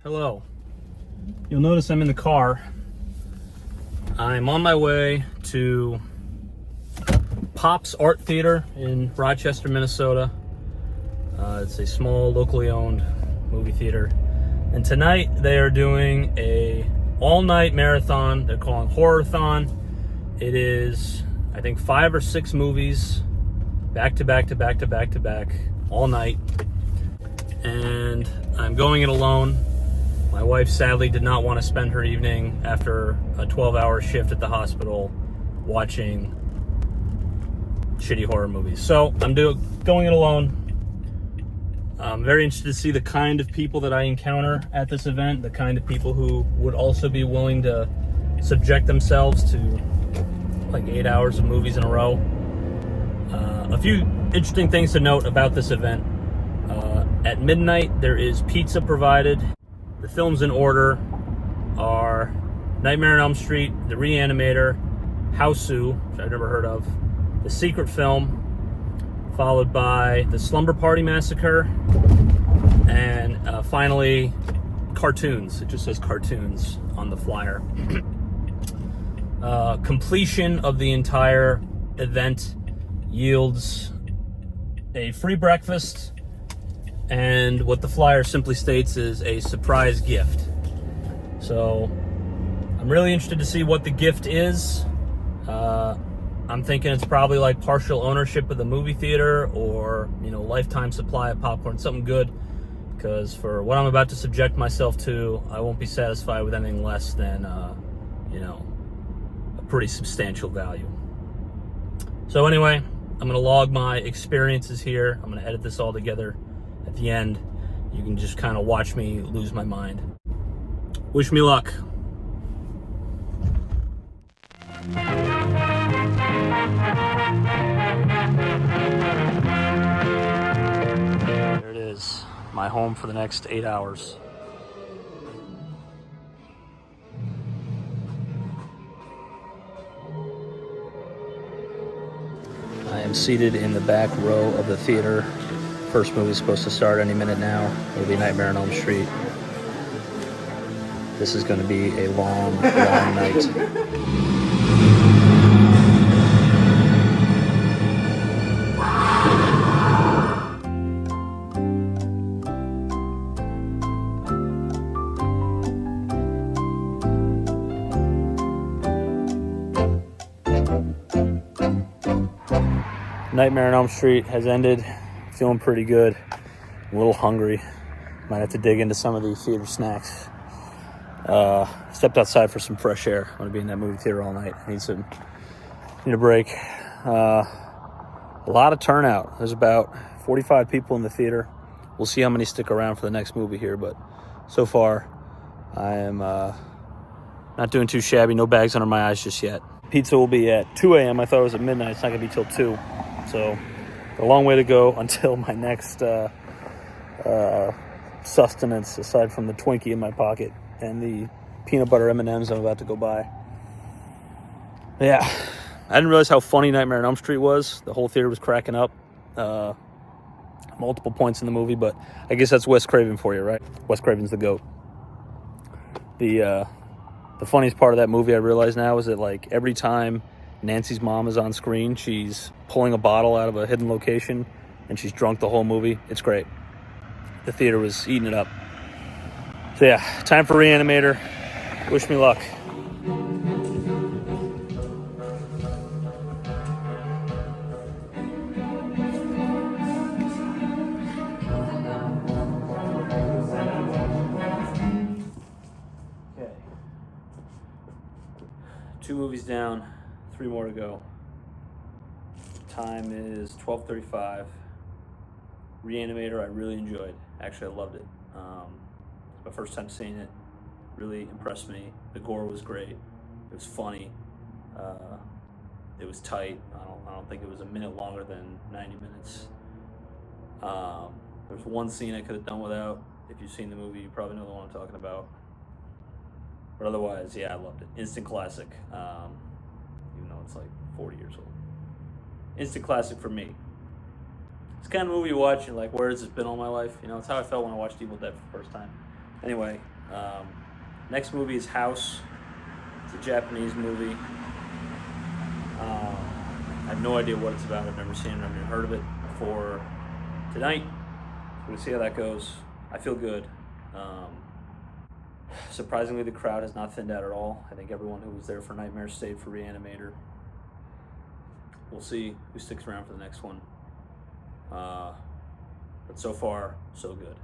Hello. You'll notice I'm in the car. I'm on my way to Pop's Art Theater in Rochester, Minnesota. It's a small, locally owned movie theater. And tonight they are doing a all-night marathon. They're calling Horrorthon. It is, I think, 5 or 6 movies back to back to back to back to back all night. And I'm going it alone. My wife sadly did not want to spend her evening after a 12-hour shift at the hospital watching shitty horror movies. So I'm going it alone. I'm very interested to see the kind of people that I encounter at this event, the kind of people who would also be willing to subject themselves to like 8 hours of movies in a row. A few interesting things to note about this event. At midnight, there is pizza provided. The films in order are Nightmare on Elm Street, The Reanimator, Houseu, which I've never heard of, The Secret Film, followed by The Slumber Party Massacre, and finally, cartoons. It just says cartoons on the flyer. Completion of the entire event yields a free breakfast, and what the flyer simply states is a surprise gift. So I'm really interested to see what the gift is. I'm thinking it's probably like partial ownership of the movie theater, or lifetime supply of popcorn, something good, because for what I'm about to subject myself to, I won't be satisfied with anything less than a pretty substantial value. So anyway, I'm gonna log my experiences here. I'm gonna edit this all together. At the end, you can just kind of watch me lose my mind. Wish me luck. There it is, my home for the next 8 hours. I am seated in the back row of the theater. First movie is supposed to start any minute now. It'll be Nightmare on Elm Street. This is going to be a long, long night. Nightmare on Elm Street has ended. Feeling pretty good. A little hungry. Might have to dig into some of the theater snacks. Stepped outside for some fresh air. I'm gonna be in that movie theater all night. Need a break. A lot of turnout. There's about 45 people in the theater. We'll see how many stick around for the next movie here, but so far I am not doing too shabby. No bags under my eyes just yet. Pizza will be at 2 a.m. I thought it was at midnight. It's not gonna be till 2. So a long way to go until my next sustenance, aside from the Twinkie in my pocket and the peanut butter M&Ms I'm about to go buy. Yeah, I didn't realize how funny Nightmare on Elm Street was. The whole theater was cracking up. Multiple points in the movie, but I guess that's Wes Craven for you, right? Wes Craven's the GOAT. The funniest part of that movie, I realize now, is that like every time Nancy's mom is on screen, she's pulling a bottle out of a hidden location, and she's drunk the whole movie. It's great. The theater was eating it up. So yeah, time for Reanimator. Wish me luck. Okay. 2 movies down, 3 more to go. Time is 12:35. Reanimator, I really enjoyed. Actually, I loved it. It's my first time seeing it. Really impressed me. The gore was great. It was funny. It was tight. I don't think it was a minute longer than 90 minutes. There's one scene I could have done without. If you've seen the movie, you probably know the one I'm talking about. But otherwise, yeah, I loved it. Instant classic. Even though it's like 40 years old. Instant classic for me. It's the kind of movie you watch and like, where has this been all my life? It's how I felt when I watched Evil Dead for the first time. Anyway, Next movie is House. It's a Japanese movie. I have no idea what it's about. I've never seen it. I've never heard of it before tonight. So we'll see how that goes. I feel good. Surprisingly, the crowd has not thinned out at all. I think everyone who was there for Nightmare stayed for Reanimator. We'll see who sticks around for the next one. But so far, so good.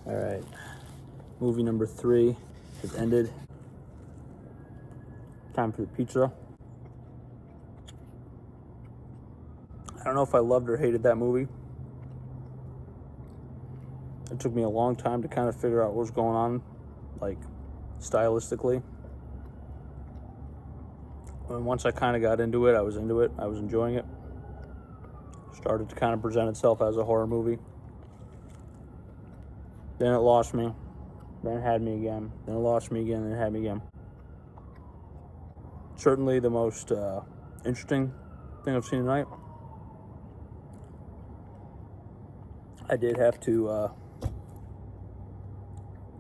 All right, movie number 3 has ended. Time for the pizza. I don't know if I loved or hated that movie. It took me a long time to kind of figure out what was going on, like, stylistically. And once I kind of got into it, I was into it. I was enjoying it. Started to kind of present itself as a horror movie. Then it lost me. Then it had me again. Then it lost me again. Then it had me again. Certainly the most interesting thing I've seen tonight. I did have to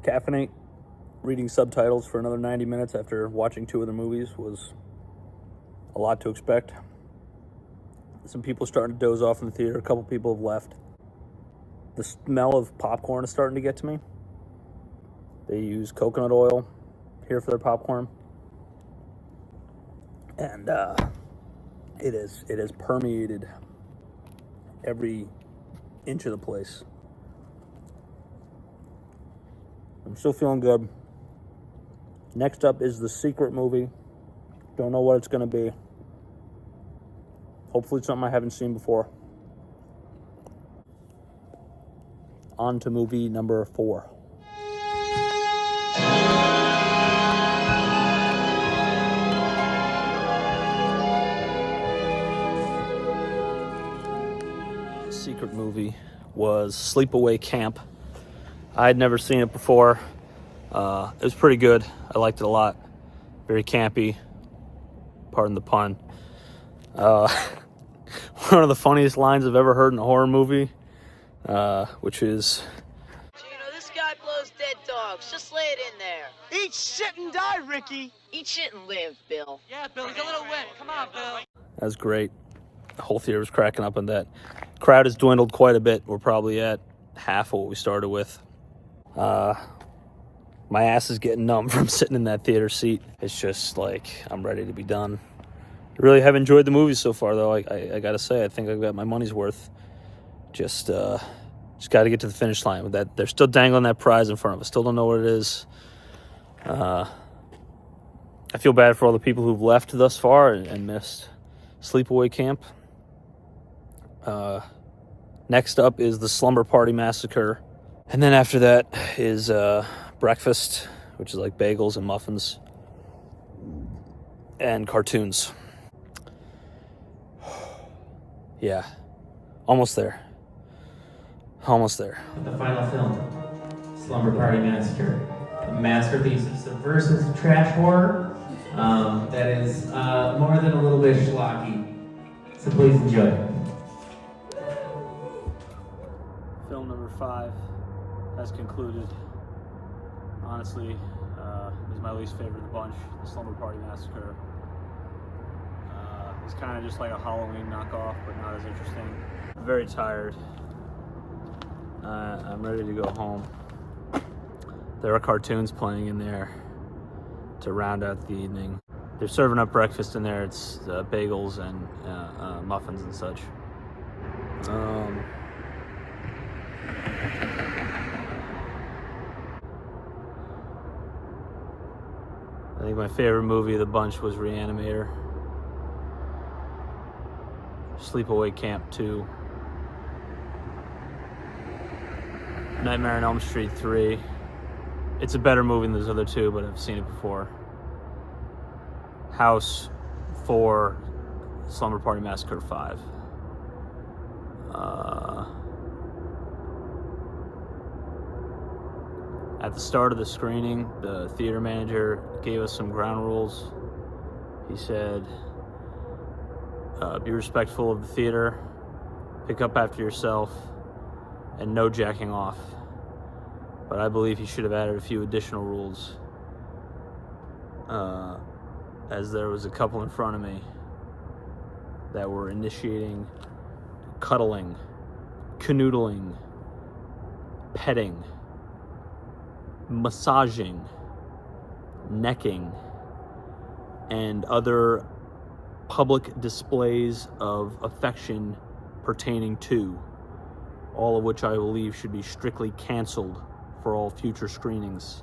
caffeinate. Reading subtitles for another 90 minutes after watching 2 other movies was a lot to expect. Some people starting to doze off in the theater. A couple people have left. The smell of popcorn is starting to get to me. They use coconut oil here for their popcorn. And it has permeated every inch of the place. I'm still feeling good. Next up is The Secret movie. Don't know what it's going to be. Hopefully it's something I haven't seen before. On to movie number 4. The Secret movie was Sleepaway Camp. I had never seen it before. It was pretty good. I liked it a lot. Very campy. Pardon the pun. One of the funniest lines I've ever heard in a horror movie, which is, This guy blows dead dogs. Just lay it in there. Eat shit and die, Ricky. Eat shit and live, Bill. Yeah, Bill, he's a little wet. Come on, Bill. that was great. The whole theater was cracking up on that. Crowd has dwindled quite a bit. We're probably at half of what we started with. My ass is getting numb from sitting in that theater seat. It's just like, I'm ready to be done. I really have enjoyed the movie so far, though. I gotta say, I think I've got my money's worth. Just got to get to the finish line with that. They're still dangling that prize in front of us. Still don't know what it is. I feel bad for all the people who've left thus far and missed Sleepaway Camp. Next up is the Slumber Party Massacre. And then after that is breakfast, which is like bagels and muffins. And cartoons. Yeah. Almost there. Almost there. The final film, Slumber Party Massacre. A masterpiece of subversive trash horror that is more than a little bit schlocky. So please enjoy. Film number 5 has concluded. Honestly, it was my least favorite of the bunch, the Slumber Party Massacre. It's kind of just like a Halloween knockoff, but not as interesting. I'm very tired. I'm ready to go home. There are cartoons playing in there to round out the evening. They're serving up breakfast in there. It's bagels and muffins and such. I think my favorite movie of the bunch was Reanimator. Sleepaway Camp 2. Nightmare on Elm Street 3. It's a better movie than those other two, but I've seen it before. house for Slumber Party Massacre 5. At the start of the screening, the theater manager gave us some ground rules. He said, be respectful of the theater, pick up after yourself, and no jacking off. But I believe he should have added a few additional rules, as there was a couple in front of me that were initiating cuddling, canoodling, petting, massaging, necking, and other public displays of affection pertaining to, all of which I believe should be strictly canceled for all future screenings.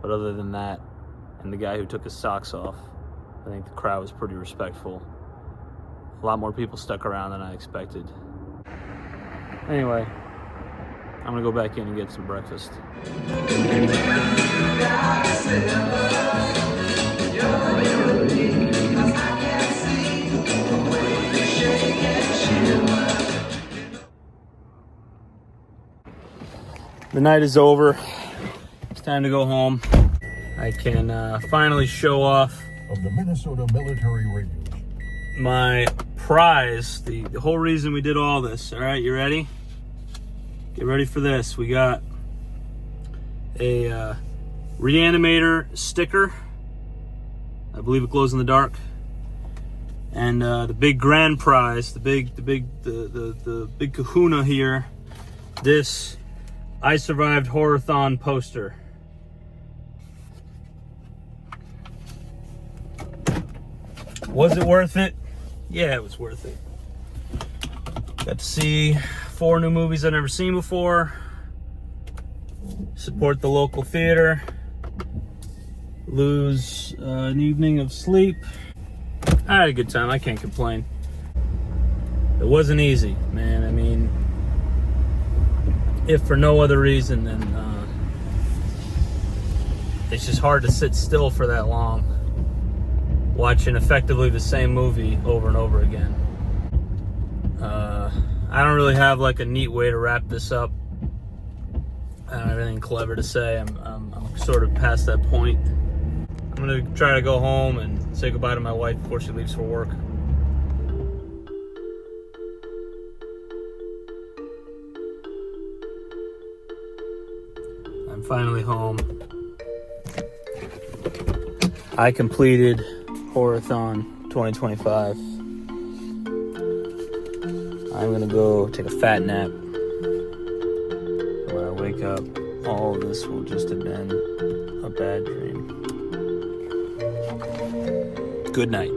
But other than that, and the guy who took his socks off, I think the crowd was pretty respectful. A lot more people stuck around than I expected. Anyway, I'm gonna go back in and get some breakfast. The night is over. It's time to go home. I can finally show off of the Minnesota Military Rangers. My prize, the whole reason we did all this. All right, you ready? Get ready for this. We got a Reanimator sticker. I believe it glows in the dark. And the big grand prize, the big kahuna here, this I Survived Horrorthon poster. Was it worth it? Yeah, it was worth it. Got to see 4 new movies I've never seen before. Support the local theater. Lose an evening of sleep. I had a good time. I can't complain. It wasn't easy, man. I mean, if for no other reason than it's just hard to sit still for that long, watching effectively the same movie over and over again. I don't really have like a neat way to wrap this up. I don't have anything clever to say. I'm sort of past that point. I'm gonna try to go home and say goodbye to my wife before she leaves for work. I'm finally home. I completed Horrorthon 2025. I'm gonna go take a fat nap. When I wake up, all of this will just have been a bad dream. Good night.